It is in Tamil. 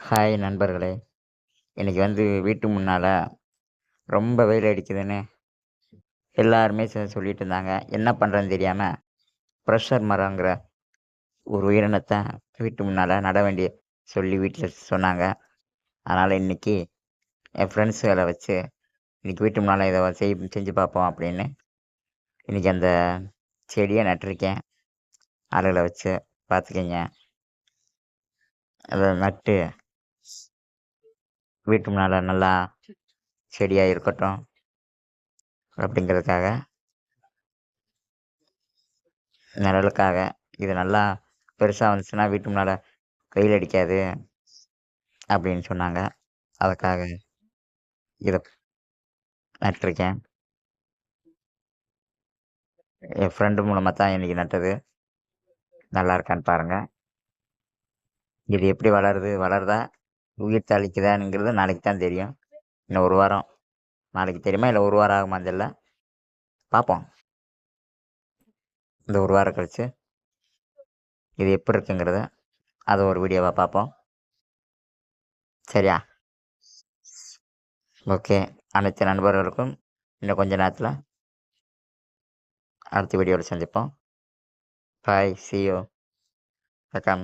ஹாய் நண்பர்களே! இன்னைக்கு வீட்டு முன்னால ரொம்ப வெயில் அடிக்குதுன்னு எல்லாருமே சொல்லிட்டு இருந்தாங்க. என்ன பண்றதுன்னு தெரியாம, பிரஷர் மரங்கிற ஒரு உயிரினத்த வீட்டு முன்னால நட வேண்டிய சொல்லி வீட்ல சொன்னாங்க. அதனால இன்னைக்கு என் ஃப்ரெண்ட்ஸுகள வச்சு, இன்னைக்கு வீட்டு முன்னால இத செஞ்சு பார்ப்போம் அப்படின்னு, இன்னைக்கு அந்த செடிய நட்டுருக்கேன். ஆளுகள வச்சு பார்த்துக்கங்க. அத நட்டு வீட்டு முன்னால நல்லா செடியா இருக்கட்டும் அப்படிங்கிறதுக்காக, நிழலுக்காக இது நல்லா பெருசா வந்துச்சுன்னா வீட்டு முன்னால வெயில் அடிக்காது அப்படின்னு சொன்னாங்க. அதுக்காக இத நட்டுருக்கேன். என் ஃப்ரெண்டு மூலமா தான் இன்னைக்கு நட்டது. நல்லா இருக்கான்னு பாருங்க. இது எப்படி வளருது? வளருதா? உயிர் தழைக்குதாங்கிறது நாளைக்கு தான் தெரியும். இன்னும் 1 வாரம். நாளைக்கு தெரியுமா? இல்ல 1 வாரம் ஆகுமான்னு தெரியல. பார்ப்போம். இந்த 1 வாரம் கழிச்சு இது எப்படி இருக்குங்கிறத, அத ஒரு வீடியோவா பார்ப்போம். சரியா? ஓகே. அனைத்து நண்பர்களுக்கும் இன்னும் கொஞ்ச நேரத்தில அடுத்த வீடியோல சந்திப்போம். பாய். See you. வெல்கம்.